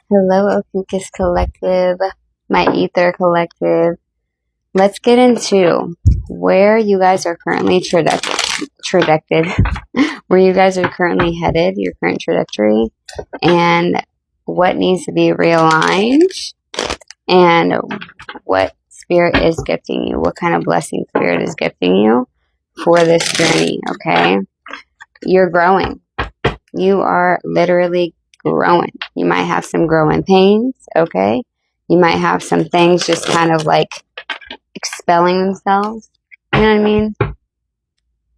Hello, Ophiuchus Collective, my Ether Collective. Let's get into where you guys are currently where you guys are currently headed, your current trajectory, and what needs to be realigned, and what Spirit is gifting you, what kind of blessing Spirit is gifting you for this journey, okay? You're growing. You are literally growing. You might have some growing pains, okay? You might have some things just kind of like expelling themselves. You know what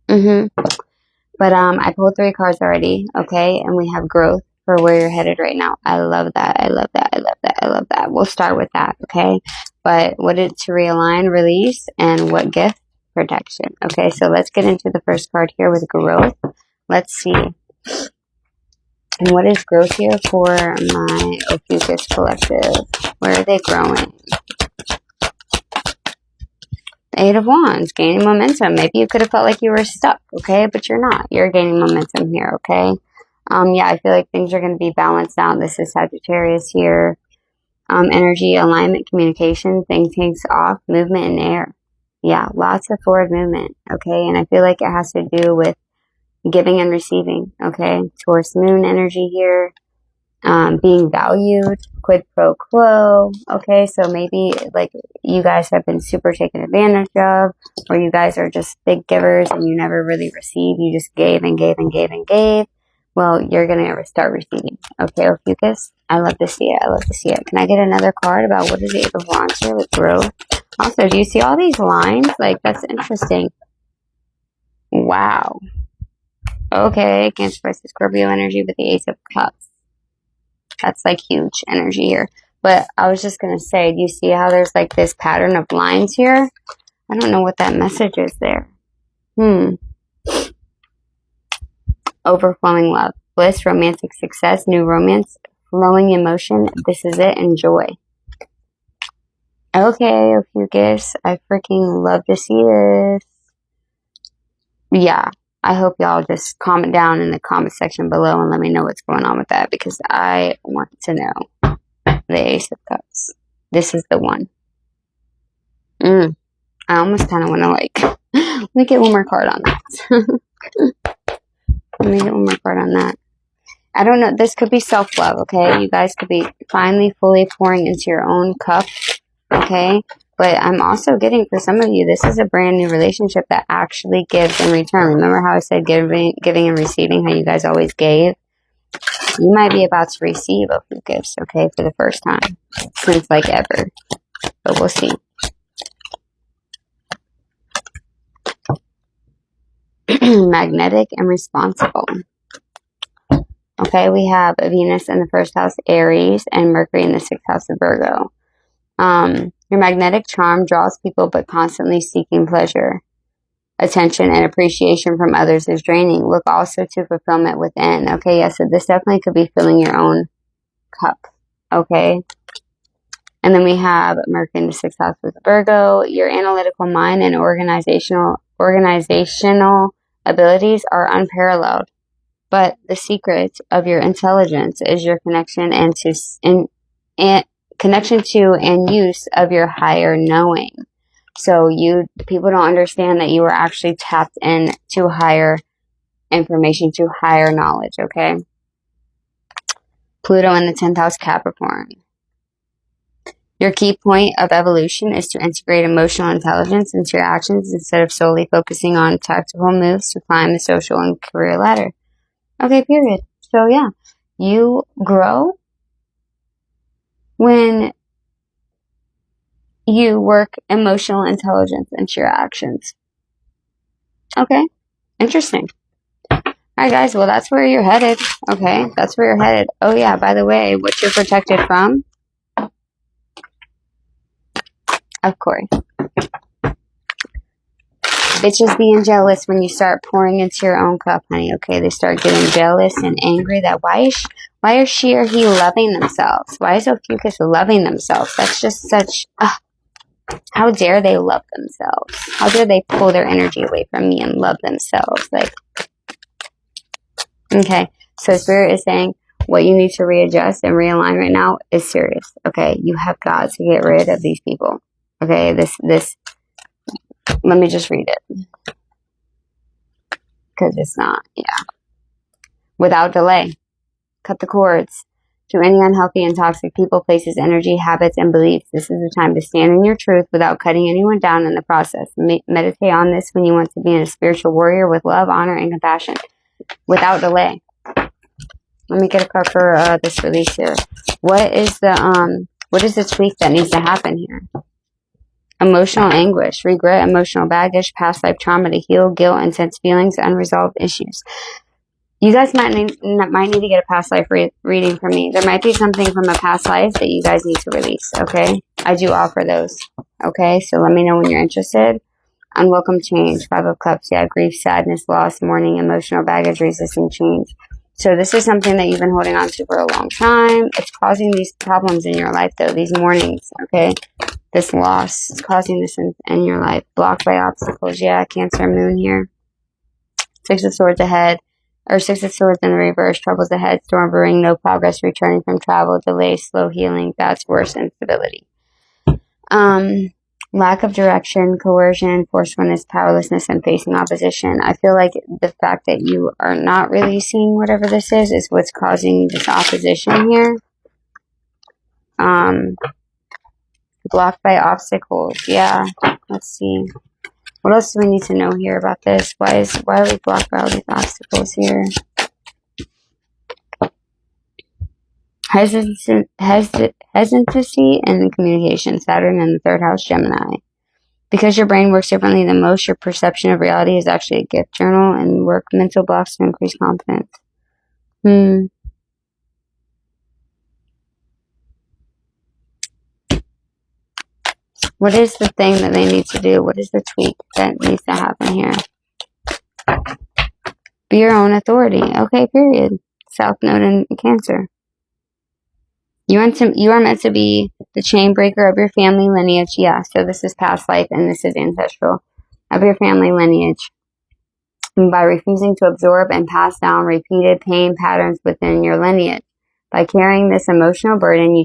I mean? But I pulled 3 cards already, okay? And we have growth for where you're headed right now. I love that. I love that. I love that. I love that. We'll start with that, okay? But what is to realign, release, and what gift? Protection. Okay, so let's get into the first card here with growth. Let's see. And what is growth here for my Ophiuchus Collective? Where are they growing? 8 of Wands, gaining momentum. Maybe you could have felt like you were stuck, okay? But you're not. You're gaining momentum here, okay? Yeah, I feel like things are going to be balanced out. This is Sagittarius here. Energy, alignment, communication, things takes off, movement in air. Yeah, lots of forward movement, okay? And I feel like it has to do with giving and receiving, okay? Taurus moon energy here. Being valued, quid pro quo, okay? So maybe like you guys have been super taken advantage of, or you guys are just big givers and you never really received. You just gave and gave and gave and gave. Well, you're going to start receiving, okay, Ophiuchus? I love to see it. I love to see it. Can I get another card about what is the 8 of Wands here with growth? Also, do you see all these lines? Like, that's interesting. Wow. Okay, Cancer, Pisces, Scorpio energy with the Ace of Cups. That's like huge energy here. But I was just going to say, do you see how there's like this pattern of lines here? I don't know what that message is there. Overflowing love, bliss, romantic success, new romance, flowing emotion. This is it. Enjoy. Okay, Ophiuchus, I freaking love to see this. Yeah, I hope y'all just comment down in the comment section below and let me know what's going on with that, because I want to know. The Ace of Cups. This is the one. I almost kind of want to like, let me get one more card on that. Let me get one more card on that. I don't know. This could be self-love, okay? You guys could be finally fully pouring into your own cup, okay? But I'm also getting, for some of you, this is a brand new relationship that actually gives in return. Remember how I said giving and receiving, how you guys always gave? You might be about to receive a few gifts, okay, for the first time since like ever. But we'll see. Magnetic and responsible. Okay, we have Venus in the 1st house, Aries, and Mercury in the 6th house of Virgo. Your magnetic charm draws people, but constantly seeking pleasure, attention, and appreciation from others is draining. Look also to fulfillment within. Okay, yeah, so this definitely could be filling your own cup. Okay. And then we have Mercury in the 6th house with Virgo. Your analytical mind and organizational abilities are unparalleled. But the secret of your intelligence is your connection connection to and use of your higher knowing. So people don't understand that you are actually tapped into higher information, to higher knowledge, okay? Pluto in the 10th house, Capricorn. Your key point of evolution is to integrate emotional intelligence into your actions instead of solely focusing on tactical moves to climb the social and career ladder. Okay, period. So yeah, you grow when you work emotional intelligence into your actions. Okay, interesting. Alright guys, well that's where you're headed. Okay, that's where you're headed. Oh yeah, by the way, what you're protected from? Of course. Bitches being jealous when you start pouring into your own cup, honey. Okay, they start getting jealous and angry that why is she or he loving themselves? Why is Ophiuchus loving themselves? That's just such... how dare they love themselves? How dare they pull their energy away from me and love themselves? Like, okay, so Spirit is saying, what you need to readjust and realign right now is serious, okay? You have got to get rid of these people, okay? This, let me just read it, because it's not, yeah. Without delay, cut the cords to any unhealthy and toxic people, places, energy, habits, and beliefs. This is the time to stand in your truth without cutting anyone down in the process. Meditate on this when you want to be a spiritual warrior with love, honor, and compassion. Without delay. Let me get a card for this release here. What is the tweak that needs to happen here? Emotional anguish, regret, emotional baggage, past life trauma to heal, guilt, intense feelings, unresolved issues. You guys might need to get a past life reading from me. There might be something from a past life that you guys need to release, okay? I do offer those, okay? So let me know when you're interested. Unwelcome change, 5 of Cups, yeah, grief, sadness, loss, mourning, emotional baggage, resisting change. So this is something that you've been holding on to for a long time. It's causing these problems in your life, though, these mournings, okay? This loss is causing this in your life. Blocked by obstacles, yeah, Cancer moon here. 6 of Swords ahead. Or 6 of Swords in the reverse, troubles ahead, storm brewing, no progress, returning from travel, delay, slow healing, that's worse, instability. Lack of direction, coercion, forcefulness, powerlessness, and facing opposition. I feel like the fact that you are not releasing whatever this is what's causing this opposition here. Blocked by obstacles, yeah, let's see. What else do we need to know here about this? Why are we blocked by all these obstacles here? Hesitancy in communication. Saturn in the 3rd house, Gemini. Because your brain works differently than most, your perception of reality is actually a gift journal and work mental blocks to increase confidence. What is the thing that they need to do? What is the tweak that needs to happen here? Be your own authority. Okay, period. South Node in Cancer. You are meant to be the chain breaker of your family lineage. Yeah, so this is past life and this is ancestral. Of your family lineage. And by refusing to absorb and pass down repeated pain patterns within your lineage. By carrying this emotional burden,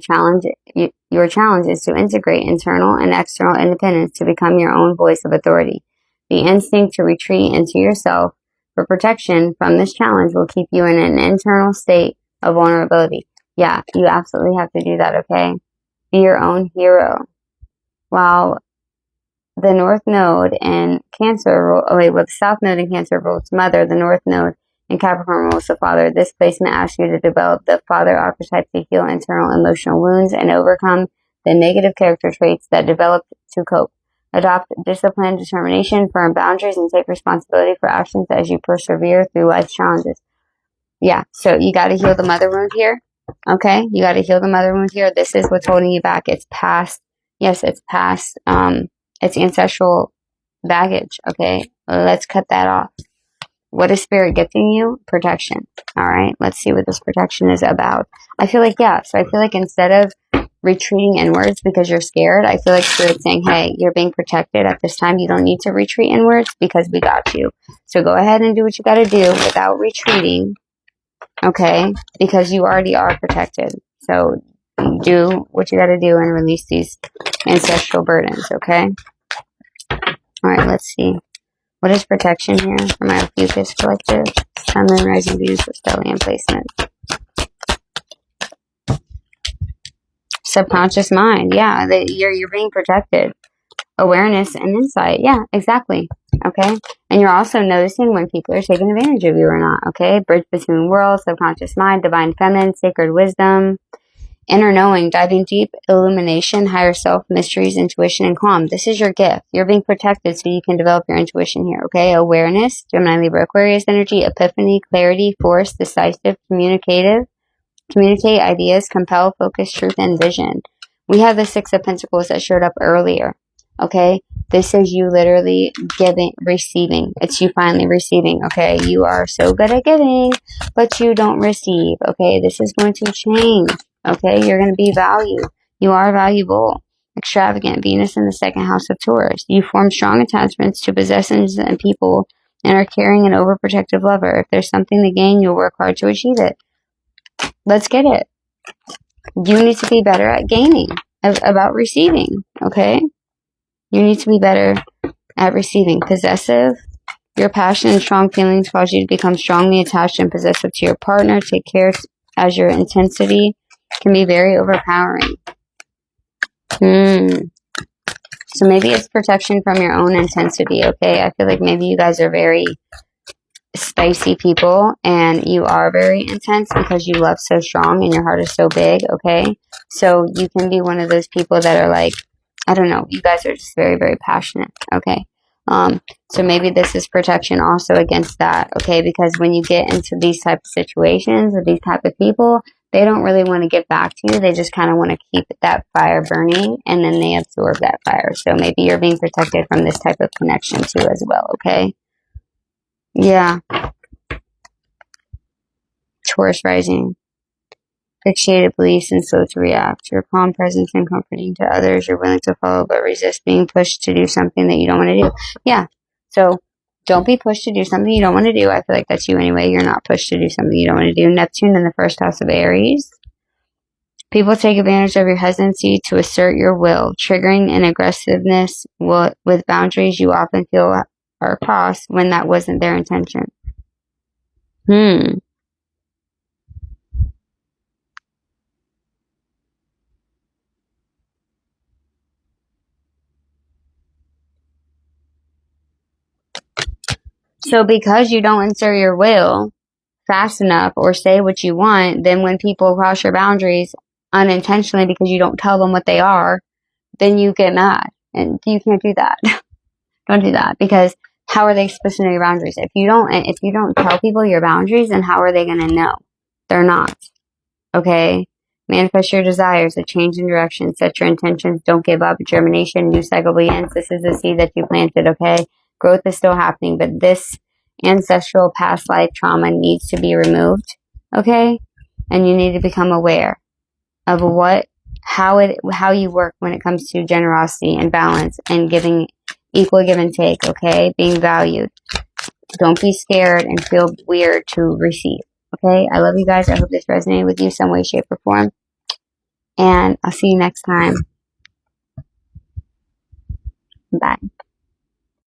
your challenge is to integrate internal and external independence to become your own voice of authority. The instinct to retreat into yourself for protection from this challenge will keep you in an internal state of vulnerability. Yeah, you absolutely have to do that, okay? Be your own hero. While the North Node in Cancer, the South Node in Cancer rules mother, the North Node in Capricorn rules the father. This placement asks you to develop the father archetype to heal internal emotional wounds and overcome the negative character traits that develop to cope. Adopt discipline, determination, firm boundaries, and take responsibility for actions as you persevere through life's challenges. Yeah, so you got to heal the mother wound here. Okay, you got to heal the mother wound here. This is what's holding you back. It's past. Yes, it's past. It's ancestral baggage. Okay, let's cut that off. What is Spirit gifting you? Protection. All right, let's see what this protection is about. I feel like, yeah, so I feel like instead of retreating inwards because you're scared, I feel like Spirit's saying, hey, you're being protected at this time. You don't need to retreat inwards because we got you. So go ahead and do what you got to do without retreating, okay, because you already are protected. So do what you got to do and release these ancestral burdens, okay? All right, let's see. What is protection here for my Ophiuchus collective? Sun, Moon, Rising, Venus, with stellium placement. Subconscious mind. Yeah, you're being protected. Awareness and insight. Yeah, exactly. Okay? And you're also noticing when people are taking advantage of you or not. Okay? Bridge between worlds, subconscious mind, divine feminine, sacred wisdom. Inner knowing, diving deep, illumination, higher self, mysteries, intuition, and calm. This is your gift. You're being protected so you can develop your intuition here, okay? Awareness, Gemini, Libra, Aquarius energy, epiphany, clarity, force, decisive, communicate ideas, compel, focus, truth, and vision. We have the 6 of Pentacles that showed up earlier, okay? This is you literally receiving. It's you finally receiving, okay? You are so good at giving, but you don't receive, okay? This is going to change. Okay, you're going to be valued. You are valuable. Extravagant. Venus in the 2nd house of Taurus. You form strong attachments to possessions and people and are caring and overprotective lover. If there's something to gain, you'll work hard to achieve it. Let's get it. You need to be better at gaining, about receiving, okay? You need to be better at receiving. Possessive. Your passion and strong feelings cause you to become strongly attached and possessive to your partner. Take care, as your intensity can be very overpowering. So maybe it's protection from your own intensity, okay? I feel like maybe you guys are very spicy people and you are very intense because you love so strong and your heart is so big, okay? So you can be one of those people that are like, I don't know, you guys are just very, very passionate, okay? So maybe this is protection also against that, okay? Because when you get into these type of situations with these type of people, they don't really want to give back to you. They just kind of want to keep that fire burning and then they absorb that fire. So maybe you're being protected from this type of connection too as well, okay? Yeah. Taurus rising. Fixated beliefs and slow to react. Your calm presence and comforting to others. You're willing to follow but resist being pushed to do something that you don't want to do. Yeah. So don't be pushed to do something you don't want to do. I feel like that's you anyway. You're not pushed to do something you don't want to do. Neptune in the first house of Aries. People take advantage of your hesitancy to assert your will, triggering an aggressiveness with boundaries you often feel are crossed when that wasn't their intention. So because you don't insert your will fast enough or say what you want, then when people cross your boundaries unintentionally because you don't tell them what they are, then you get mad. And you can't do that. Don't do that, because how are they supposed to know your boundaries? If you don't tell people your boundaries, then how are they going to know? They're not. Okay? Manifest your desires, a change in direction, set your intentions, don't give up, germination, new cycle begins. This is the seed that you planted, okay? Growth is still happening, but this ancestral past life trauma needs to be removed, okay? And you need to become aware of how you work when it comes to generosity and balance and giving, equal give and take, okay? Being valued. Don't be scared and feel weird to receive, okay? I love you guys. I hope this resonated with you some way, shape, or form. And I'll see you next time. Bye.